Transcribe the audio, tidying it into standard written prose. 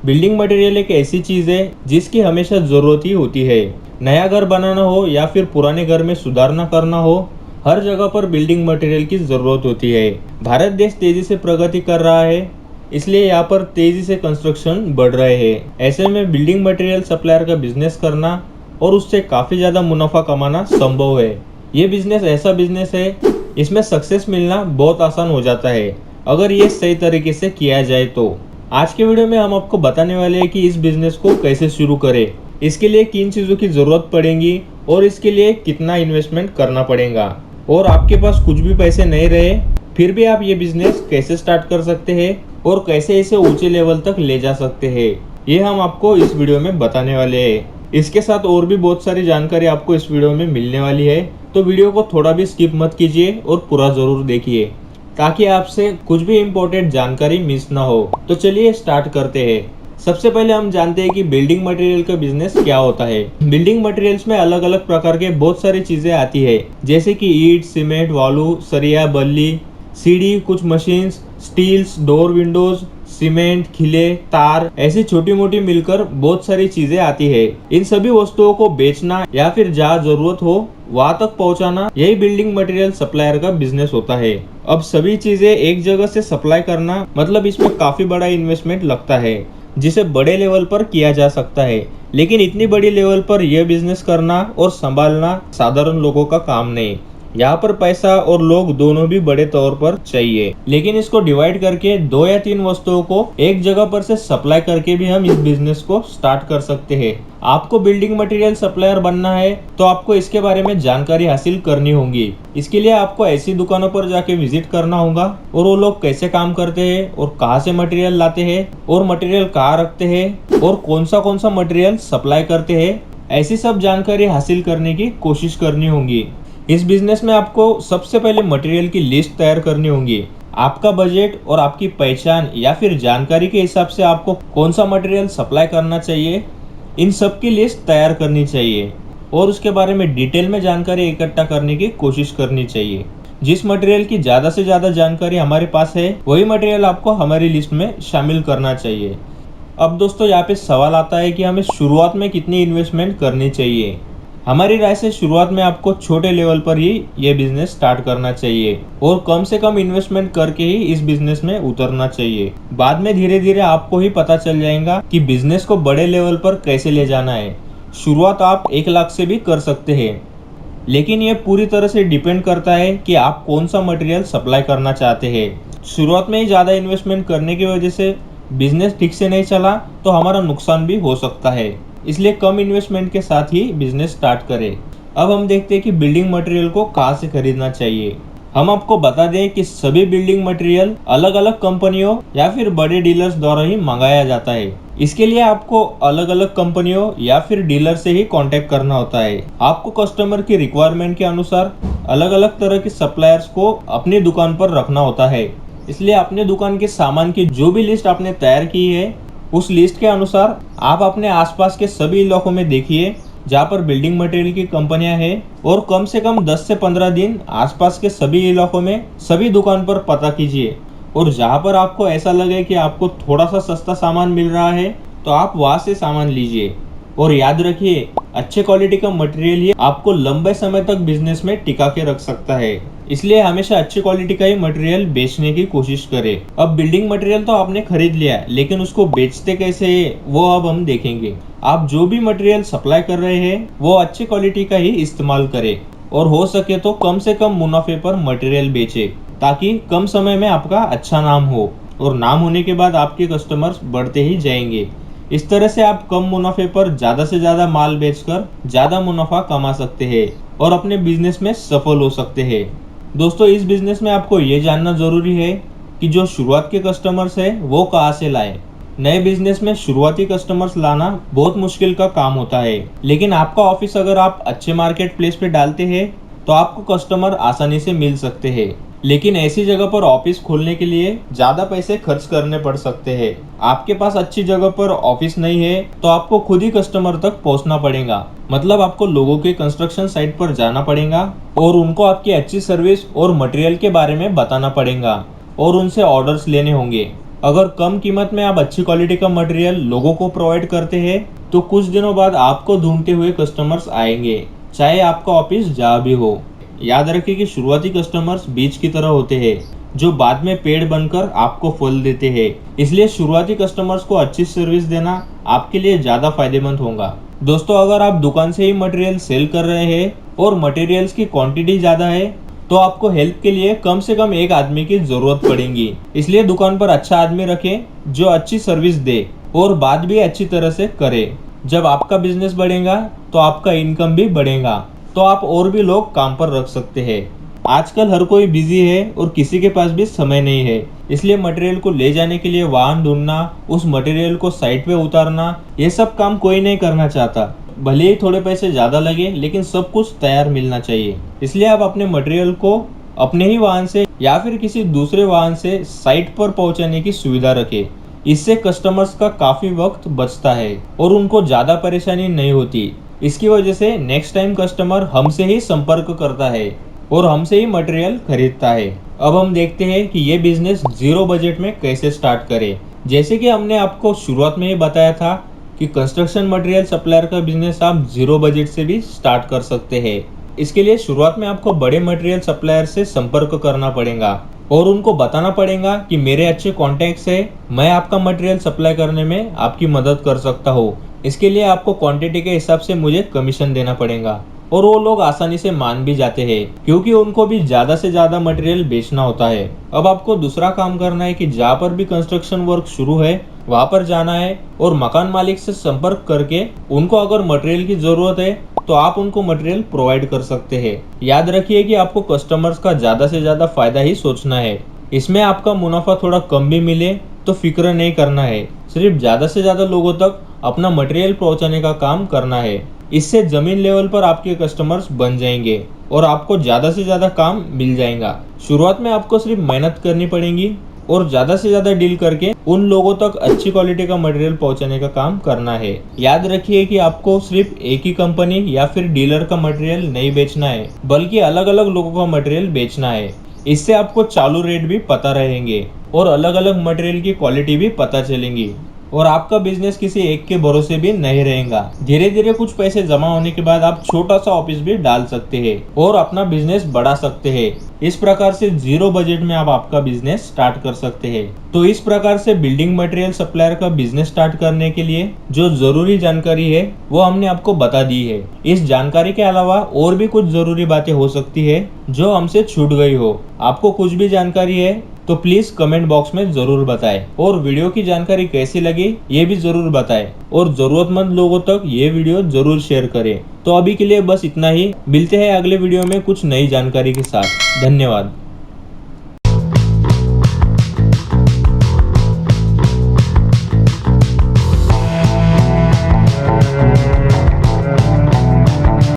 Building material एक ऐसी चीज है जिसकी हमेशा जरूरत ही होती है। नया घर बनाना हो या फिर पुराने घर में सुधारना करना हो, हर जगह पर बिल्डिंग मटेरियल की जरूरत होती है। भारत देश तेजी से प्रगति कर रहा है, इसलिए यहाँ पर तेजी से कंस्ट्रक्शन बढ़ रहे हैं। ऐसे में बिल्डिंग मटेरियल सप्लायर का बिजनेस करना और उससे काफी ज्यादा मुनाफा कमाना संभव है। ये बिजनेस ऐसा बिजनेस है, इसमें सक्सेस मिलना बहुत आसान हो जाता है अगर ये सही तरीके से किया जाए तो। आज के वीडियो में हम आपको बताने वाले हैं कि इस बिजनेस को कैसे शुरू करें, इसके लिए किन चीज़ों की ज़रूरत पड़ेगी और इसके लिए कितना इन्वेस्टमेंट करना पड़ेगा। और आपके पास कुछ भी पैसे नहीं रहे फिर भी आप ये बिजनेस कैसे स्टार्ट कर सकते हैं और कैसे इसे ऊंचे लेवल तक ले जा सकते हैं, ये हम आपको इस वीडियो में बताने वाले हैं। इसके साथ और भी बहुत सारी जानकारी आपको इस वीडियो में मिलने वाली है, तो वीडियो को थोड़ा भी स्किप मत कीजिए और पूरा ज़रूर देखिए ताकि आपसे कुछ भी इम्पोर्टेंट जानकारी मिस ना हो। तो चलिए स्टार्ट करते हैं। सबसे पहले हम जानते हैं कि बिल्डिंग मटेरियल का बिजनेस क्या होता है। बिल्डिंग मटेरियल्स में अलग अलग प्रकार के बहुत सारी चीजें आती है, जैसे कि ईंट, सीमेंट, बालू, सरिया, बल्ली, सीढ़ी, कुछ machines, steels, door, windows, cement, खिले, तार, ऐसी छोटी मोटी मिलकर बहुत सारी चीजें आती है। इन सभी वस्तुओं को बेचना या फिर जहाँ जरूरत हो वहां तक पहुंचाना, यही बिल्डिंग मटेरियल सप्लायर का बिजनेस होता है। अब सभी चीजें एक जगह से सप्लाई करना मतलब इसमें काफी बड़ा इन्वेस्टमेंट लगता है, जिसे बड़े लेवल पर किया जा सकता है। लेकिन इतनी बड़ी लेवल पर यह बिजनेस करना और संभालना साधारण लोगों का काम नहीं। यहाँ पर पैसा और लोग दोनों भी बड़े तौर पर चाहिए। लेकिन इसको डिवाइड करके 2 या 3 वस्तुओं को एक जगह पर से सप्लाई करके भी हम इस बिजनेस को स्टार्ट कर सकते हैं। आपको बिल्डिंग मटेरियल सप्लायर बनना है तो आपको इसके बारे में जानकारी हासिल करनी होगी। इसके लिए आपको ऐसी दुकानों पर जाके विजिट करना होगा और वो लोग कैसे काम करते हैं और कहाँ से मटेरियल लाते हैं और मटेरियल कहाँ रखते हैं और कौन सा मटेरियल सप्लाई करते हैं, ऐसी सब जानकारी हासिल करने की कोशिश करनी होगी। इस बिजनेस में आपको सबसे पहले मटेरियल की लिस्ट तैयार करनी होगी। आपका बजट और आपकी पहचान या फिर जानकारी के हिसाब से आपको कौन सा मटेरियल सप्लाई करना चाहिए, इन सब की लिस्ट तैयार करनी चाहिए और उसके बारे में डिटेल में जानकारी इकट्ठा करने की कोशिश करनी चाहिए। जिस मटेरियल की ज़्यादा से ज़्यादा जानकारी हमारे पास है वही मटेरियल आपको हमारी लिस्ट में शामिल करना चाहिए। अब दोस्तों यहाँ पे सवाल आता है कि हमें शुरुआत में कितनी इन्वेस्टमेंट करनी चाहिए। हमारी राय से शुरुआत में आपको छोटे लेवल पर ही ये बिजनेस स्टार्ट करना चाहिए और कम से कम इन्वेस्टमेंट करके ही इस बिजनेस में उतरना चाहिए। बाद में धीरे धीरे आपको ही पता चल जाएगा कि बिजनेस को बड़े लेवल पर कैसे ले जाना है। शुरुआत आप 1 लाख से भी कर सकते हैं, लेकिन ये पूरी तरह से डिपेंड करता है कि आप कौन सा मटेरियल सप्लाई करना चाहते हैं। शुरुआत में ही ज़्यादा इन्वेस्टमेंट करने की वजह से बिजनेस ठीक से नहीं चला तो हमारा नुकसान भी हो सकता है, इसलिए कम इन्वेस्टमेंट के साथ ही बिजनेस स्टार्ट करें। अब हम देखते हैं कि बिल्डिंग मटेरियल को कहाँ से खरीदना चाहिए। हम आपको बता दें कि सभी बिल्डिंग मटेरियल अलग अलग कंपनियों या फिर बड़े डीलर्स द्वारा ही मंगाया जाता है। इसके लिए आपको अलग अलग कंपनियों या फिर डीलर से ही कांटेक्ट करना होता है। आपको कस्टमर की रिक्वायरमेंट के अनुसार अलग अलग तरह के सप्लायर्स को अपनी दुकान पर रखना होता है। इसलिए अपने दुकान के सामान की जो भी लिस्ट आपने तैयार की है उस लिस्ट के अनुसार आप अपने आसपास के सभी इलाकों में देखिए जहाँ पर बिल्डिंग मटेरियल की कंपनियां हैं और कम से कम 10 से 15 दिन आसपास के सभी इलाकों में सभी दुकान पर पता कीजिए और जहाँ पर आपको ऐसा लगे कि आपको थोड़ा सा सस्ता सामान मिल रहा है तो आप वहाँ से सामान लीजिए। और याद रखिए, अच्छे क्वालिटी का मटेरियल ही आपको लंबे समय तक बिजनेस में टिका के रख सकता है, इसलिए हमेशा अच्छी क्वालिटी का ही मटेरियल बेचने की कोशिश करें। अब बिल्डिंग मटेरियल तो आपने खरीद लिया, लेकिन उसको बेचते कैसे है वो अब हम देखेंगे। आप जो भी मटेरियल सप्लाई कर रहे हैं वो अच्छी क्वालिटी का ही इस्तेमाल करें और हो सके तो कम से कम मुनाफे पर मटेरियल बेचे, ताकि कम समय में आपका अच्छा नाम हो और नाम होने के बाद आपके कस्टमर्स बढ़ते ही जाएंगे। इस तरह से आप कम मुनाफे पर ज़्यादा से ज़्यादा माल बेचकर ज़्यादा मुनाफा कमा सकते हैं और अपने बिजनेस में सफल हो सकते हैं। दोस्तों, इस बिजनेस में आपको ये जानना ज़रूरी है कि जो शुरुआत के कस्टमर्स हैं वो कहाँ से लाए। नए बिजनेस में शुरुआती कस्टमर्स लाना बहुत मुश्किल का काम होता है, लेकिन आपका ऑफिस अगर आप अच्छे मार्केट प्लेस पे डालते हैं तो आपको कस्टमर आसानी से मिल सकते हैं। लेकिन ऐसी जगह पर ऑफिस खोलने के लिए ज़्यादा पैसे खर्च करने पड़ सकते हैं। आपके पास अच्छी जगह पर ऑफिस नहीं है तो आपको खुद ही कस्टमर तक पहुंचना पड़ेगा, मतलब आपको लोगों के कंस्ट्रक्शन साइट पर जाना पड़ेगा और उनको आपकी अच्छी सर्विस और मटेरियल के बारे में बताना पड़ेगा और उनसे ऑर्डर्स लेने होंगे। अगर कम कीमत में आप अच्छी क्वालिटी का मटेरियल लोगों को प्रोवाइड करते हैं तो कुछ दिनों बाद आपको ढूंढते हुए कस्टमर्स आएंगे, चाहे आपका ऑफिस जहाँ भी हो। याद रखिए कि शुरुआती कस्टमर्स बीज की तरह होते हैं जो बाद में पेड़ बनकर आपको फल देते हैं। इसलिए शुरुआती कस्टमर्स को अच्छी सर्विस देना आपके लिए ज्यादा फायदेमंद होगा। दोस्तों, अगर आप दुकान से ही मटेरियल सेल कर रहे हैं और मटेरियल्स की क्वांटिटी ज्यादा है तो आपको हेल्प के लिए कम से कम एक आदमी की जरूरत पड़ेगी। इसलिए दुकान पर अच्छा आदमी रखें जो अच्छी सर्विस दे और बात भी अच्छी तरह से करे। जब आपका बिजनेस बढ़ेगा तो आपका इनकम भी बढ़ेगा, तो आप और भी लोग काम पर रख सकते हैं। आजकल हर कोई बिजी है और किसी के पास भी समय नहीं है, इसलिए मटेरियल को ले जाने के लिए वाहन ढूंढना, उस मटेरियल को साइट पे उतारना, ये सब काम कोई नहीं करना चाहता। भले ही थोड़े पैसे ज्यादा लगे लेकिन सब कुछ तैयार मिलना चाहिए। इसलिए आप अपने मटेरियल को अपने ही वाहन से या फिर किसी दूसरे वाहन से साइट पर पहुंचाने की सुविधा रखें। इससे कस्टमर्स का काफी वक्त बचता है और उनको ज्यादा परेशानी नहीं होती। इसकी वजह से नेक्स्ट टाइम कस्टमर हमसे ही संपर्क करता है और हमसे ही मटेरियल खरीदता है। अब हम देखते हैं कि ये बिजनेस जीरो बजट में कैसे स्टार्ट करें। जैसे कि हमने आपको शुरुआत में ही बताया था कि कंस्ट्रक्शन मटेरियल सप्लायर का बिजनेस आप जीरो बजट से भी स्टार्ट कर सकते हैं। इसके लिए शुरुआत में आपको बड़े मटेरियल सप्लायर से संपर्क करना पड़ेगा और उनको बताना पड़ेगा कि मेरे अच्छे कॉन्टैक्ट्स है, मैं आपका मटेरियल सप्लाई करने में आपकी मदद कर सकता हूँ। इसके लिए आपको क्वांटिटी के हिसाब से मुझे कमीशन देना पड़ेगा। और वो लोग आसानी से मान भी जाते हैं क्योंकि उनको भी ज्यादा से ज्यादा मटेरियल बेचना होता है। अब आपको दूसरा काम करना है कि जहाँ पर भी कंस्ट्रक्शन वर्क शुरू है वहां पर जाना है और मकान मालिक से संपर्क करके उनको अगर मटेरियल की जरूरत है तो आप उनको मटेरियल प्रोवाइड कर सकते हैं। याद रखिए कि आपको कस्टमर्स का ज्यादा से ज्यादा फायदा ही सोचना है। इसमें आपका मुनाफा थोड़ा कम भी मिले तो फिक्र नहीं करना है, सिर्फ ज्यादा से ज्यादा लोगों तक अपना मटेरियल पहुंचाने का काम करना है। इससे जमीन लेवल पर आपके कस्टमर्स बन जाएंगे और आपको ज्यादा से ज्यादा काम मिल जाएगा। शुरुआत में आपको सिर्फ मेहनत करनी पड़ेगी और ज्यादा से ज्यादा डील करके उन लोगों तक अच्छी क्वालिटी का मटेरियल पहुंचाने का काम करना है। याद रखिए कि आपको सिर्फ एक ही कंपनी या फिर डीलर का मटेरियल नहीं बेचना है, बल्कि अलग अलग लोगों का मटेरियल बेचना है। इससे आपको चालू रेट भी पता रहेंगे और अलग अलग मटेरियल की क्वालिटी भी पता चलेंगी और आपका बिजनेस किसी एक के भरोसे भी नहीं रहेगा। धीरे धीरे कुछ पैसे जमा होने के बाद आप छोटा सा ऑफिस भी डाल सकते हैं और अपना बिजनेस बढ़ा सकते हैं। इस प्रकार से जीरो बजट में आप आपका बिजनेस स्टार्ट कर सकते हैं। तो इस प्रकार से बिल्डिंग मटेरियल सप्लायर का बिजनेस स्टार्ट करने के लिए जो जरूरी जानकारी है वो हमने आपको बता दी है। इस जानकारी के अलावा और भी कुछ जरूरी बातें हो सकती है जो हमसे छूट गई हो। आपको कुछ भी जानकारी है तो प्लीज कमेंट बॉक्स में जरूर बताएं और वीडियो की जानकारी कैसी लगी ये भी जरूर बताएं और जरूरतमंद लोगों तक ये वीडियो जरूर शेयर करें। तो अभी के लिए बस इतना ही, मिलते हैं अगले वीडियो में कुछ नई जानकारी के साथ। धन्यवाद।